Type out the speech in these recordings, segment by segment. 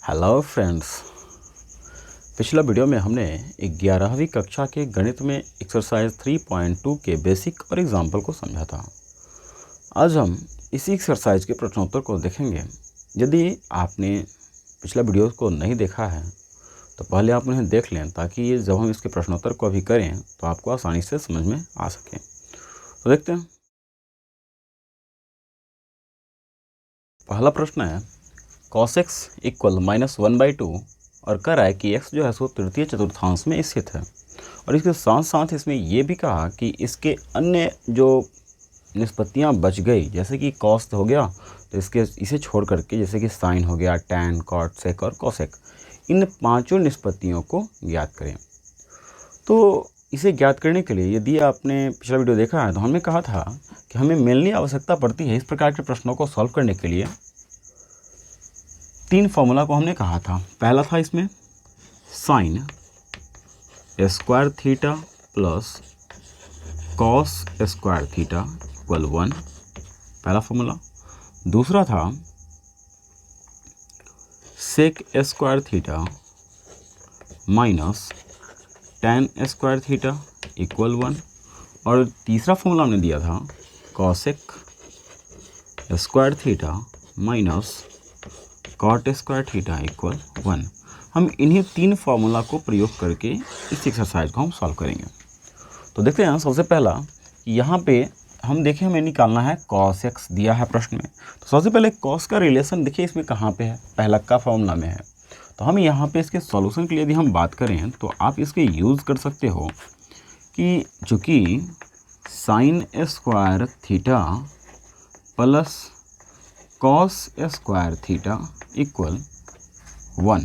Hello friends. पिछला video में हमने 11वीं कक्षा के गणित में एक्सरसाइज 3.2 के बेसिक और एग्जाम्पल को समझा था। आज हम इसी एक्सरसाइज के प्रश्नोत्तर को देखेंगे। यदि आपने पिछला वीडियो को नहीं देखा है तो पहले आप उन्हें देख लें, ताकि जब हम इसके प्रश्नोत्तर को अभी करें तो आपको आसानी से समझ में आ सके। तो देखते हैं। पहला प्रश्न है cos x इक्वल -1/2 और कह रहा है कि x जो है सो तृतीय चतुर्थांश में स्थित है। और इसके साथ साथ इसमें ये भी कहा कि इसके अन्य जो निष्पत्तियाँ बच गई, जैसे कि cos हो गया तो इसे छोड़ करके जैसे कि sin हो गया, tan, cot, sec और cosec, इन पांचों निष्पत्तियों को ज्ञात करें। तो इसे ज्ञात करने के लिए यदि आपने पिछला वीडियो देखा है तो हमने कहा था कि हमें मेनली आवश्यकता पड़ती है इस प्रकार के प्रश्नों को सॉल्व करने के लिए तीन फॉर्मूला को हमने कहा था। पहला था इसमें sine square theta plus cos square theta equal 1, पहला फॉर्मूला। दूसरा था sec square theta minus tan square theta equal 1। और तीसरा फॉर्मूला हमने दिया था cosec square theta minus cot square theta equal 1। हम इन्हीं तीन फार्मूला को प्रयोग करके इस एक्सरसाइज को हम सॉल्व करेंगे। तो देखते हैं। सबसे पहला यहाँ पे हम देखें, हमें निकालना है cos x दिया है प्रश्न में। तो सबसे पहले cos का रिलेशन देखिए इसमें कहाँ पे है, पहला का फार्मूला में है। तो हम यहाँ पे इसके सॉल्यूशन के लिए यदि हम बात करें तो आप इसके यूज़ कर सकते हो कि चूँकि sign square theta plus cos square theta equal 1,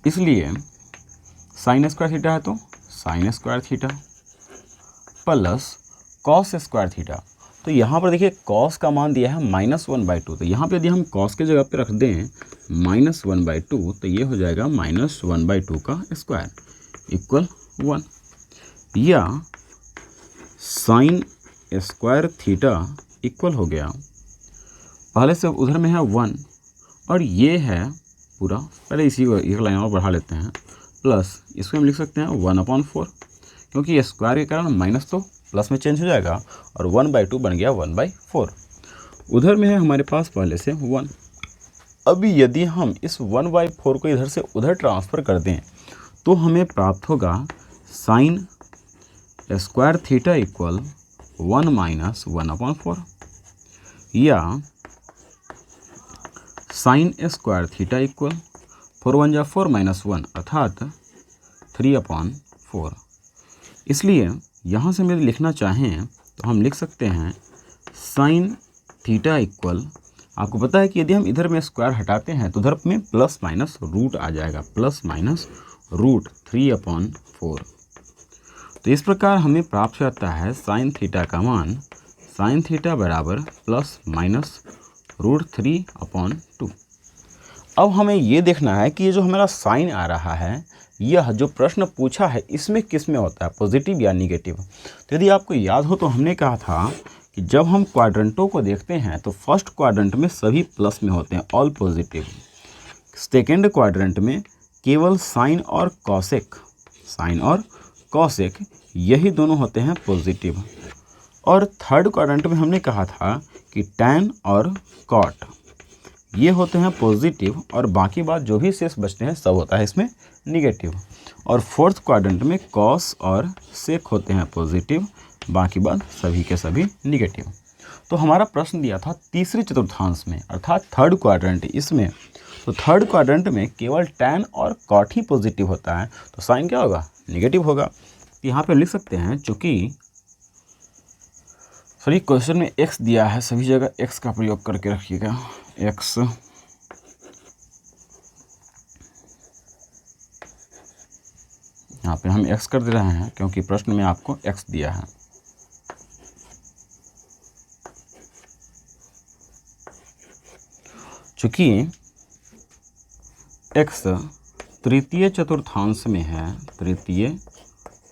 इसलिए साइन स्क्वायर थीटा है तो sign square theta plus cos square theta. तो यहाँ पर देखिए कॉस का मान दिया है -1/2। तो यहाँ पे यदि हम कॉस के जगह पे रख दें -1/2 तो ये हो जाएगा -1/2 का स्क्वायर इक्वल 1, या साइन स्क्वायर थीटा इक्वल हो गया, पहले से उधर में है 1 और ये है पूरा, पहले इसी को एक लाइन और बढ़ा लेते हैं, प्लस इसको हम लिख सकते हैं 1/4, क्योंकि स्क्वायर के कारण माइनस तो प्लस में चेंज हो जाएगा और 1/2 बन गया 1/4। उधर में है हमारे पास पहले से 1। अभी यदि हम इस 1/4 को इधर से उधर ट्रांसफ़र कर दें तो हमें प्राप्त होगा साइन स्क्वायर थीटा इक्वल 1 - 1/4, या साइन स्क्वायर थीटा इक्वल 4 × 1 = 4 - 1 अर्थात 3/4। इसलिए यहाँ से हम लिखना चाहें तो हम लिख सकते हैं साइन थीटा इक्वल, आपको पता है कि यदि हम इधर में स्क्वायर हटाते हैं तो उधर में प्लस माइनस रूट आ जाएगा, प्लस माइनस रूट 3/4। तो इस प्रकार हमें प्राप्त होता है साइन थीटा का मान, साइन थीटा बराबर प्लस माइनस रूट 3/2। अब हमें ये देखना है कि ये जो हमारा साइन आ रहा है, यह जो प्रश्न पूछा है इसमें किस में होता है, पॉजिटिव या निगेटिव। तो यदि आपको याद हो तो हमने कहा था कि जब हम क्वाड्रेंटों को देखते हैं तो फर्स्ट क्वाड्रेंट में सभी प्लस में होते हैं, ऑल पॉजिटिव। सेकेंड क्वाड्रेंट में केवल साइन और कॉसेक, साइन और कॉसेक यही दोनों होते हैं पॉजिटिव। और थर्ड क्वाड्रेंट में हमने कहा था कि टैन और कॉट ये होते हैं पॉजिटिव और बाकी बात जो भी शेष बचते हैं सब होता है इसमें निगेटिव। और फोर्थ क्वाड्रेंट में कॉस और सेक होते हैं पॉजिटिव, बाकी बात सभी के सभी निगेटिव। तो हमारा प्रश्न दिया था तीसरे चतुर्थांश में अर्थात थर्ड क्वाड्रेंट इसमें। तो थर्ड क्वाड्रेंट में केवल टैन और कॉट ही पॉजिटिव होता है, तो साइन क्या होगा, निगेटिव होगा। यहाँ पे लिख सकते हैं, चूँकि सॉरी क्वेश्चन में x दिया है, सभी जगह x का प्रयोग करके रखिएगा। x यहाँ पे हम x कर दे रहे हैं क्योंकि प्रश्न में आपको x दिया है। चूँकि x तृतीय चतुर्थांश में है, तृतीय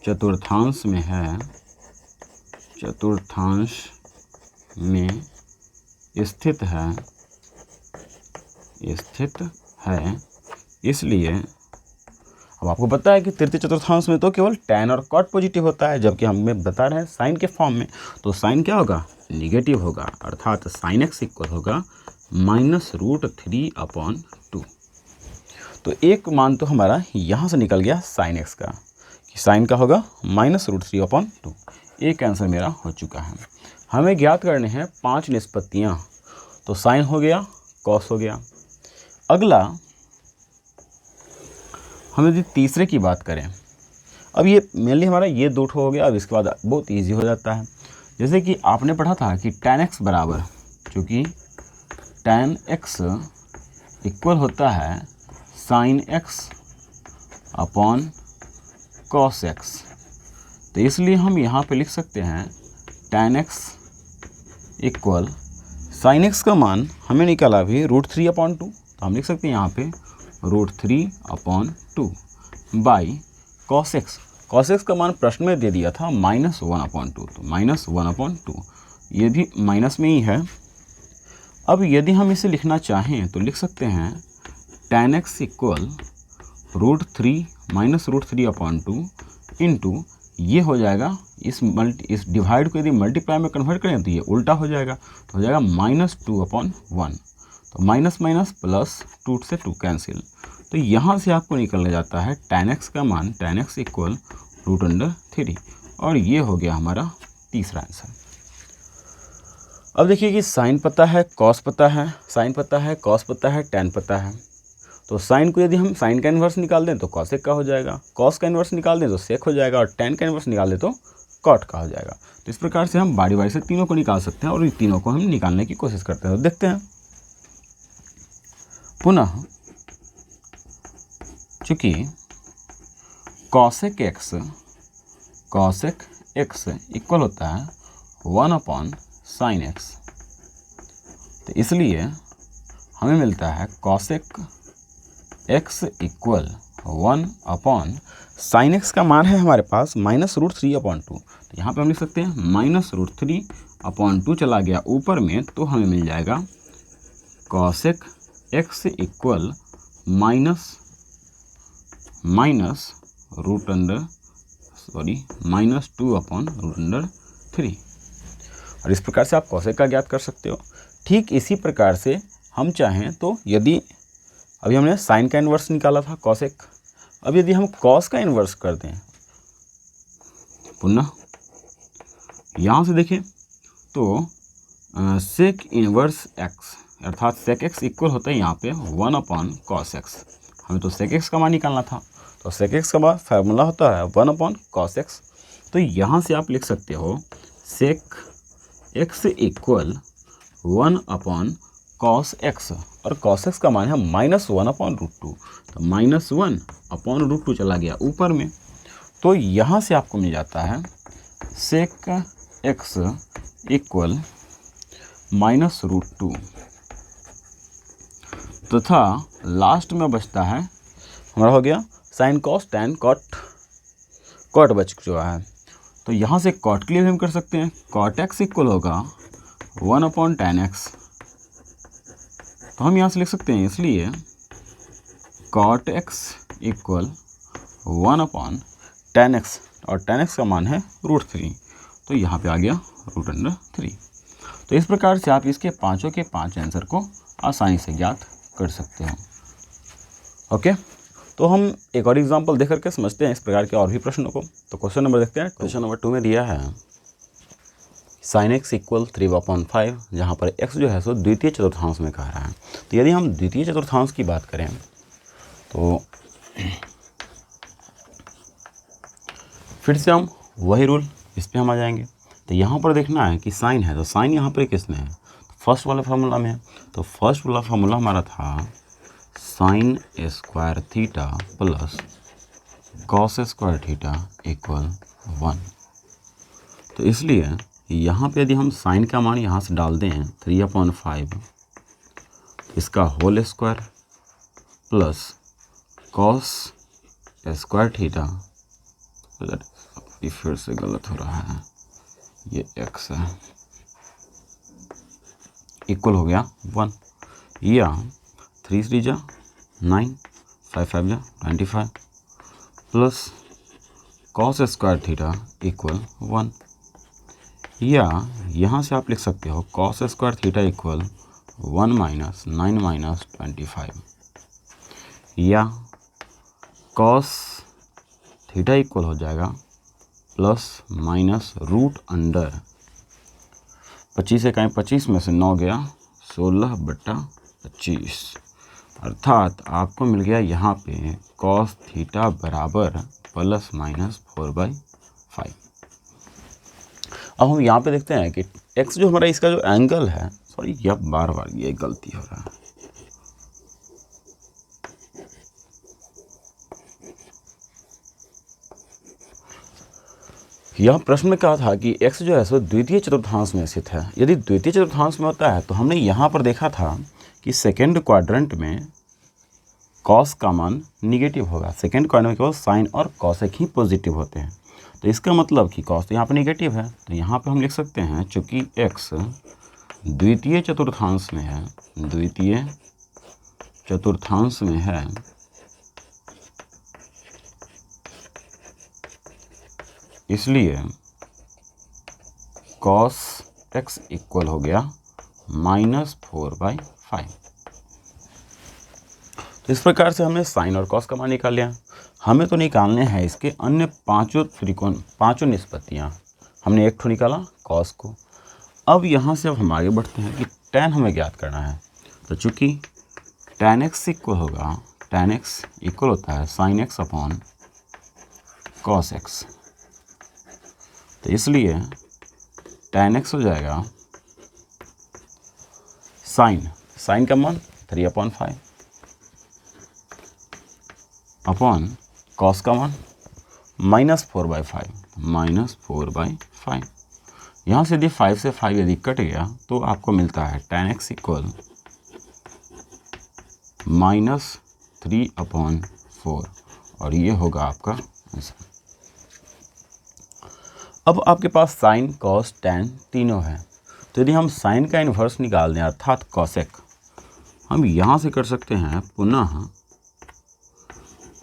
चतुर्थांश में है, चतुर्थांश में स्थित है, स्थित है। इसलिए अब आपको पता है कि तृतीय चतुर्थांश में तो केवल tan और cot पॉजिटिव होता है, जबकि हमें बता रहे हैं साइन के फॉर्म में, तो साइन क्या होगा, निगेटिव होगा, अर्थात साइन एक्स इक्वल होगा -√3/2। तो एक मान तो हमारा यहाँ से निकल गया साइन एक्स का, कि साइन का होगा -√3/2। एक आंसर मेरा हो चुका है। हमें ज्ञात करने हैं 5 निष्पत्तियाँ, तो साइन हो गया, कॉस हो गया। अगला हम यदि तीसरे की बात करें, अब ये मेनली हमारा ये 2 हो गया। अब इसके बाद बहुत इजी हो जाता है, जैसे कि आपने पढ़ा था कि tan x बराबर, चूँकि tan x इक्वल होता है sin x upon cos x, तो इसलिए हम यहाँ पे लिख सकते हैं tan x equal sin x का मान हमें निकाला अभी √3/2, तो हम लिख सकते हैं यहाँ पे √3/2 by cos x। cos x का मान प्रश्न में दे दिया था -1/2, तो -1/2 ये भी माइनस में ही है। अब यदि हम इसे लिखना चाहें तो लिख सकते हैं tan x इक्वल √3 -√3/2 इंटू ये हो जाएगा, इस डिवाइड को यदि मल्टीप्लाई में कन्वर्ट करें तो ये उल्टा हो जाएगा, तो हो जाएगा -2/1। तो माइनस माइनस प्लस 2 से 2 कैंसिल, तो यहाँ से आपको निकल जाता है tan x का मान, tan x इक्वल √3, और ये हो गया हमारा तीसरा आंसर। अब देखिए कि साइन पता है, कॉस पता है, साइन पता है, कॉस पता है, tan पता है, तो साइन को यदि हम साइन का इन्वर्स निकाल दें तो कॉसेक का हो जाएगा, कॉस का इन्वर्स निकाल दें तो सेक हो जाएगा, और tan का इन्वर्स निकाल दें तो कॉट का हो जाएगा। तो इस प्रकार से हम बारी बारी से तीनों को निकाल सकते हैं, और इन तीनों को हम निकालने की कोशिश करते हैं। तो देखते हैं पुनः, चूँकि कॉसेक एक्स इक्वल होता है 1/sin x, तो इसलिए हमें मिलता है cosec x equal 1/sin x का मान है हमारे पास -√3/2, तो यहाँ पे हम लिख सकते हैं -√3/2 चला गया ऊपर में, तो हमें मिल जाएगा कॉसेक x इक्वल -2/√3, और इस प्रकार से आप कॉसेक का ज्ञात कर सकते हो। ठीक इसी प्रकार से हम चाहें तो, यदि अभी हमने साइन का इन्वर्स निकाला था कॉसेक, अब यदि हम कॉस का इन्वर्स कर दें, पुनः यहाँ से देखें तो सेक इन्वर्स एक्स, अर्थात सेक एक्स इक्वल होता है यहाँ पे 1/cos x। हमें तो सेक एक्स का मान निकालना था, तो सेक एक्स का फार्मूला होता है 1/cos x। तो यहाँ से आप लिख सकते हो sec x equal 1/cos x, और cos x का मान है -1/√2, तो -1/√2 चला गया ऊपर में, तो यहाँ से आपको मिल जाता है सेक x इक्वल -√2, तथा लास्ट में बचता है हमारा हो गया साइन कॉस टैन कॉट बच चुका है। तो यहाँ से कॉट के लिए भी हम कर सकते हैं, कॉट x इक्वल होगा 1/tan x, तो हम यहाँ से लिख सकते हैं, इसलिए cot x equal 1/tan x, और tan x का मान है √3, तो यहाँ पे आ गया √3। तो इस प्रकार से आप इसके पाँचों के 5 आंसर को आसानी से ज्ञात कर सकते हो। ओके, तो हम एक और एग्जांपल देख करके समझते हैं इस प्रकार के और भी प्रश्नों को। तो क्वेश्चन नंबर देखते हैं। क्वेश्चन नंबर 2 में दिया है sin x इक्वल 3/5, जहाँ पर x जो है सो द्वितीय चतुर्थांश में कह रहा है। तो यदि हम द्वितीय चतुर्थांश की बात करें तो फिर से हम वही रूल इस पर हम आ जाएंगे। तो यहाँ पर देखना है कि साइन है, तो साइन यहाँ पर किस में है, फर्स्ट वाले फार्मूला में है। तो फर्स्ट वाला फार्मूला हमारा था sign square theta plus cos square theta equal 1। तो इसलिए यहाँ पे यदि हम साइन का मान यहाँ से डाल दें 3/5, इसका whole square plus cos square theta, ये फिर से गलत हो रहा है, ये x है, इक्वल हो गया 1, या 3 3 जा 9, 5 5 जा 25 plus cos square theta equal 1, या यहाँ से आप लिख सकते हो cos square theta equal 1 minus 9 minus 25, या कॉस थीटा इक्वल हो जाएगा प्लस माइनस रूट अंडर 25 इकाई 25 में से 9 गया 16/25, अर्थात आपको मिल गया यहाँ पे कॉस थीटा बराबर प्लस माइनस 4/5। अब हम यहाँ पे देखते हैं कि x जो हमारा इसका जो एंगल है, सॉरी यह बार बार ये गलती हो रहा है, यह प्रश्न में कहा था कि x जो है सो द्वितीय चतुर्थांश में स्थित है। यदि द्वितीय चतुर्थांश में होता है तो हमने यहाँ पर देखा था कि सेकेंड क्वाड्रेंट में कॉस का मान निगेटिव होगा। सेकेंड क्वाड्रेंट में केवल साइन और कॉसेक ही पॉजिटिव होते हैं, तो इसका मतलब कि कॉस तो यहाँ पर निगेटिव है, तो यहाँ पर हम लिख सकते हैं चूँकि x द्वितीय चतुर्थांश में है, द्वितीय चतुर्थांश में है, इसलिए cos x इक्वल हो गया -4/5। तो इस प्रकार से हमने साइन और कॉस का मान निकाल लिया। हमें तो निकालने हैं इसके अन्य पांचों निष्पत्तियाँ। हमने एक ठो निकाला कॉस को। अब यहाँ से अब हम आगे बढ़ते हैं कि tan हमें ज्ञात करना है। तो चूँकि tan x इक्वल होगा, tan x इक्वल होता है sin x upon cos x, तो इसलिए tan x हो जाएगा साइन का मान 3/5 अपॉन कॉस का मान -4/5 यहाँ से यदि 5 से 5 यदि कट गया तो आपको मिलता है tan x इक्वल -3/4, और ये होगा आपका आंसर। अब आपके पास साइन कॉस टैन तीनों है, तो यदि हम साइन का इन्वर्स निकाल दें अर्थात कॉसेक, हम यहाँ से कर सकते हैं पुनः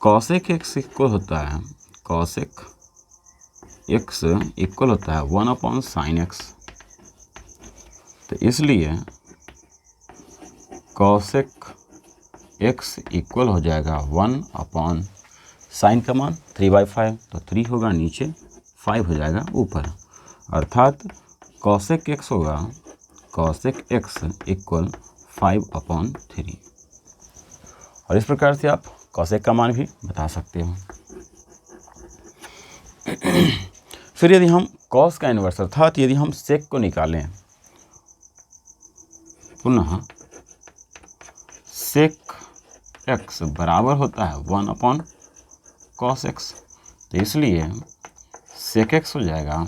कॉसेक x इक्वल होता है, कॉसेक x इक्वल होता है 1/sin x, तो इसलिए कॉसेक x इक्वल हो जाएगा 1/sin का मान 3/5, तो 3 होगा नीचे, 5 हो जाएगा ऊपर, अर्थात कॉसेक x होगा, कॉसेक x इक्वल 5/3। और इस प्रकार से आप कॉसेक का मान भी बता सकते हो। फिर यदि हम कॉस का इन्वर्स अर्थात यदि हम सेक को निकालें, पुनः सेक x बराबर होता है 1/cos x, तो इसलिए सेक x हो जाएगा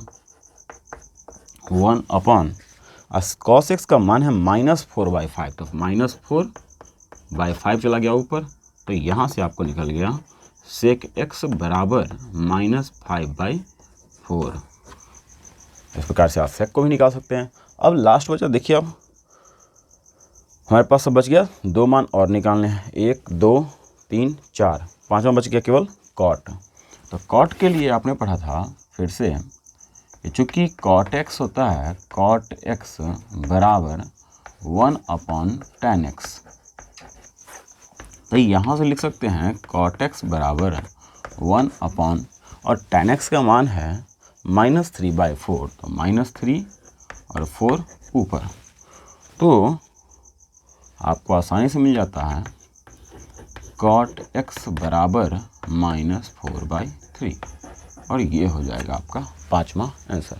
1/cos x का मान है -4/5, तो -4/5 चला गया ऊपर, तो यहाँ से आपको निकल गया सेक x बराबर -5/4। इस प्रकार से आप सेक को भी निकाल सकते हैं। अब लास्ट बचा, देखिए अब हमारे पास सब बच गया, 2 मान और निकालने हैं, 1 2 3 4, 5वां बच गया केवल कॉट। तो कॉट के लिए आपने पढ़ा था फिर से, चूँकि कॉट x होता है, कॉट x बराबर 1/tan x, तो यहाँ से लिख सकते हैं कॉट x बराबर 1/ और tan x का मान है -3/4, तो -3 और 4 ऊपर, तो आपको आसानी से मिल जाता है कॉट x बराबर -4/3, और ये हो जाएगा आपका 5वां आंसर।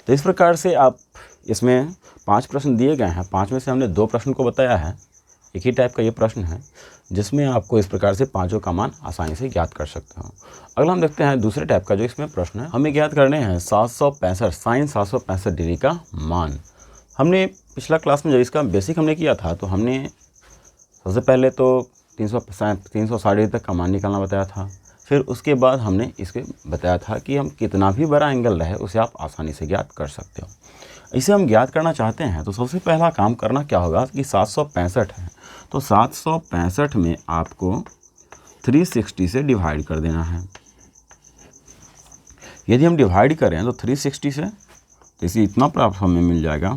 तो इस प्रकार से आप इसमें 5 प्रश्न दिए गए हैं, 5 में से हमने 2 प्रश्न को बताया है, एक ही टाइप का ये प्रश्न है जिसमें आपको इस प्रकार से 5 का मान आसानी से ज्ञात कर सकते हो। अगला हम देखते हैं दूसरे टाइप का जो इसमें प्रश्न है, हमें ज्ञात करने हैं 765 साइन 765 डिग्री का मान। हमने पिछला क्लास में जब इसका बेसिक हमने किया था तो हमने सबसे पहले तो 360 डिग्री तक का मान निकालना बताया था, फिर उसके बाद हमने इसके बताया था कि हम कितना भी बड़ा एंगल रहे उसे आप आसानी से ज्ञात कर सकते हो। इसे हम ज्ञात करना चाहते हैं तो सबसे पहला काम करना क्या होगा कि 765 है, तो 765 में आपको 360 से डिवाइड कर देना है। यदि हम डिवाइड करें तो 360 से, तो इसे इतना प्राप्त हमें मिल जाएगा।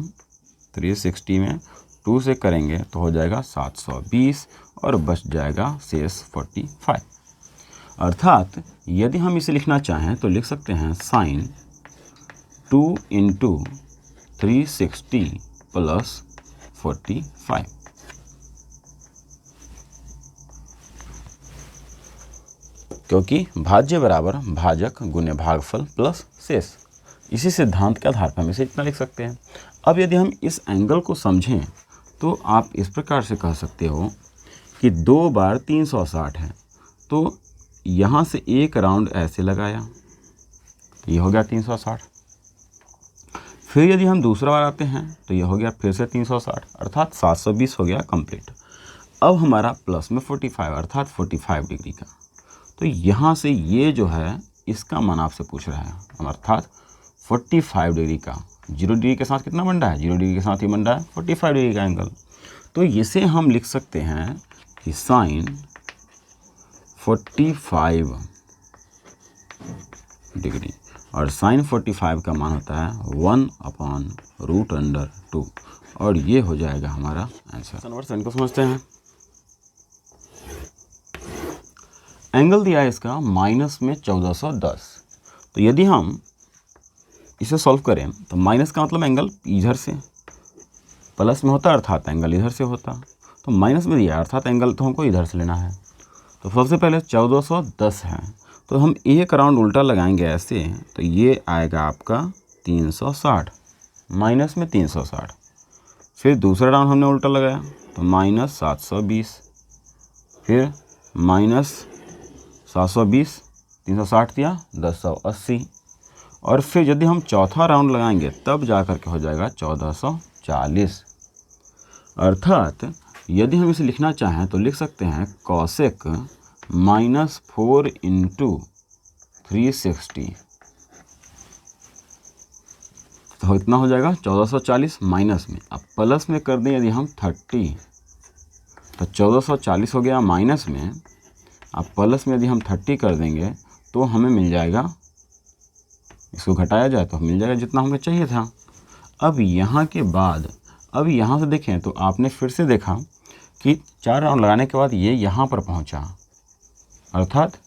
360 में 2 से करेंगे तो हो जाएगा 720 और बच जाएगा शेष 45। अर्थात यदि हम इसे लिखना चाहें तो लिख सकते हैं साइन 2 × 360 + 45। क्योंकि भाज्य बराबर भाजक गुने भागफल प्लस शेष। इसी सिद्धांत के आधार पर हम इसे इतना लिख सकते हैं। अब यदि हम इस एंगल को समझें तो आप इस प्रकार से कह सकते हो कि 2 बार 360 है, तो यहाँ से एक राउंड ऐसे लगाया, ये हो गया 360। फिर यदि हम दूसरा बार आते हैं तो ये हो गया फिर से 360, अर्थात 720 हो गया कंप्लीट। अब हमारा प्लस में 45 अर्थात 45 डिग्री का, तो यहाँ से ये जो है इसका मान आपसे पूछ रहा है, अर्थात 45 डिग्री का। 0 डिग्री के साथ कितना बन रहा है, 0 डिग्री के साथ ही बन रहा है 45 डिग्री का एंगल। तो इसे हम लिख सकते हैं कि साइन 45 डिग्री, और साइन 45 का मान होता है 1/√2, और ये हो जाएगा हमारा आंसर। नंबर 7 को समझते हैं। एंगल दिया है इसका माइनस में 1410। तो यदि हम इसे सॉल्व करें तो माइनस का मतलब एंगल इधर से, प्लस में होता अर्थात एंगल इधर से होता, तो माइनस में दिया अर्थात एंगल तो हमको इधर से लेना है। तो सबसे पहले 1410 है, तो हम एक राउंड उल्टा लगाएंगे ऐसे, तो ये आएगा आपका 360 माइनस में 360। फिर दूसरा राउंड हमने उल्टा लगाया तो माइनस 720, फिर माइनस 720, 360 दिया 1080, और फिर यदि हम चौथा राउंड लगाएंगे तब जा कर के हो जाएगा 1440। अर्थात यदि हम इसे लिखना चाहें तो लिख सकते हैं कॉसेक -4 × 360, तो इतना हो जाएगा 1440 माइनस में। अब प्लस में कर दें यदि हम 30, तो 1440 हो गया माइनस में। अब प्लस में यदि हम 30 कर देंगे तो हमें मिल जाएगा, इसको घटाया जाए तो मिल जाएगा जितना हमें चाहिए था। अब यहाँ के बाद, अब यहाँ से देखें तो आपने फिर से देखा कि 4 राउंड लगाने के बाद ये यहाँ पर पहुँचा, अर्थात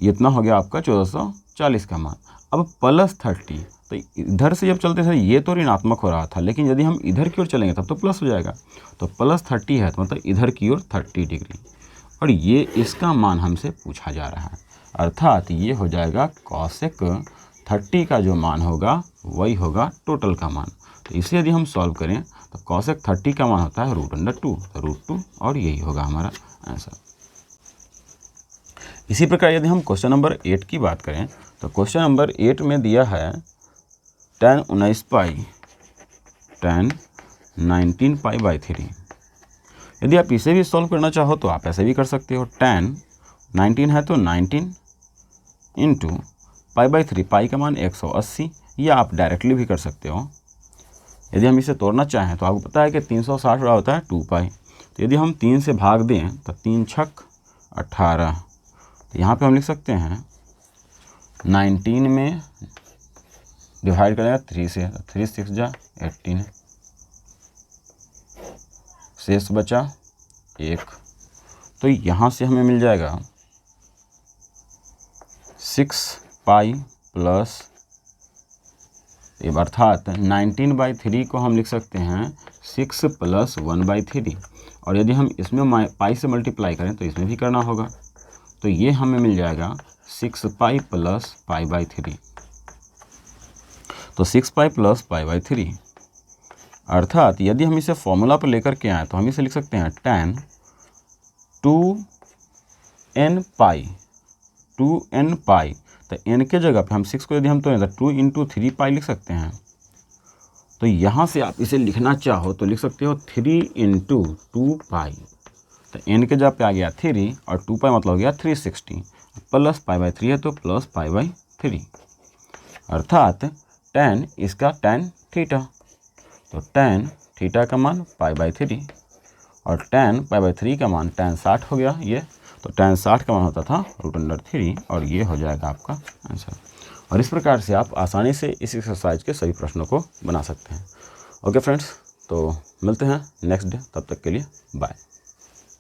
इतना हो गया आपका 1440 का मान। अब प्लस 30, तो इधर से जब चलते थे ये तो ऋणात्मक हो रहा था, लेकिन यदि हम इधर की ओर चलेंगे तब तो प्लस हो जाएगा। तो प्लस 30 है तो मतलब इधर की ओर 30 डिग्री, और ये इसका मान हमसे पूछा जा रहा है। अर्थात ये हो जाएगा कॉसेक 30 का जो मान होगा वही होगा टोटल का मान। तो इसे यदि हम सॉल्व करें तो कॉसेक 30 का मान होता है √2, तो √2, और यही होगा हमारा आंसर। इसी प्रकार यदि हम क्वेश्चन नंबर 8 की बात करें तो क्वेश्चन नंबर 8 में दिया है tan 19 पाई tan 19 π/3। यदि आप इसे भी सॉल्व करना चाहो तो आप ऐसे भी कर सकते हो। tan 19 है तो 19 × π/3, पाई का मान 180, या आप डायरेक्टली भी कर सकते हो। यदि हम इसे तोड़ना चाहें तो आपको पता है कि 360 बड़ा होता है 2π, तो यदि हम 3 से भाग दें तो 3 छक 18, तो यहाँ पे हम लिख सकते हैं 19 में डिवाइड करेंगे 3 से, 3 6 जा 18, शेष बचा 1, तो यहाँ से हमें मिल जाएगा 6π प्लस, अर्थात 19/3 को हम लिख सकते हैं 6 + 1/3, और यदि हम इसमें पाई से मल्टीप्लाई करें तो इसमें भी करना होगा, तो ये हमें मिल जाएगा 6π + π/3, तो 6π + π/3। अर्थात यदि हम इसे फॉर्मूला पर लेकर के आए तो हम इसे लिख सकते हैं tan 2n π, तो n के जगह पे हम 6 को यदि हम तो 2 × 3π लिख सकते हैं। तो यहाँ से आप इसे लिखना चाहो तो लिख सकते हो 3 × 2π, तो n के जगह पे आ गया 3 और 2π मतलब हो गया 360, प्लस π/3 है तो प्लस π/3, अर्थात tan इसका tan थीटा, तो tan थीटा का मान π/3, और tan π/3 का मान tan 60 हो गया ये, तो tan 60 का मान होता था √3 और ये हो जाएगा आपका आंसर। और इस प्रकार से आप आसानी से इस एक्सरसाइज के सभी प्रश्नों को बना सकते हैं। ओके फ्रेंड्स, तो मिलते हैं नेक्स्ट डे, तब तक के लिए बाय।